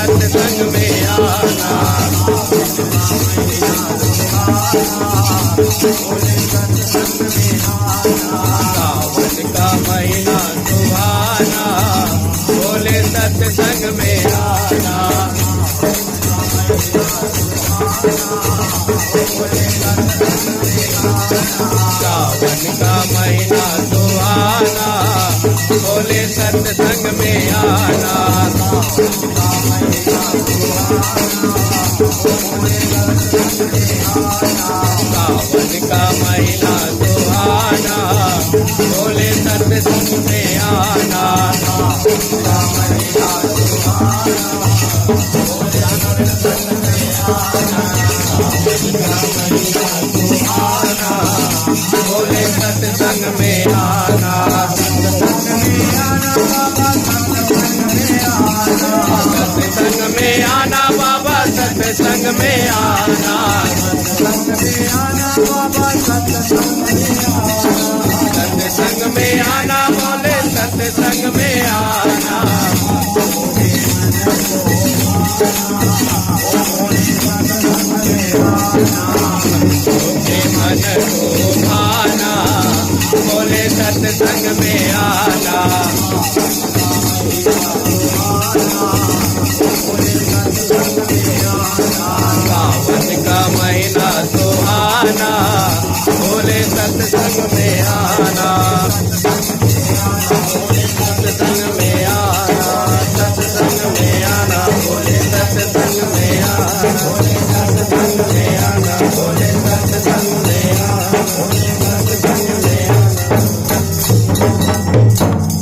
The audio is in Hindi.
सत्संग में आना। सावन का महीना सुहाना, बोले सत्संग में आना। सावन का महीना सुहाना, बोले सत्संग में आना। सावन का महीना सुहाना, बोले सत्संग में आना। बोले सत्संग में आना। सत्संग में आना बाबा, सत्संग में आना। सत्संग में आना, बोले सत्संग में आना। मन को भाना, बोले सत्संग में आना। सावन का महीना सुहाना, बोले सत्संग में आना।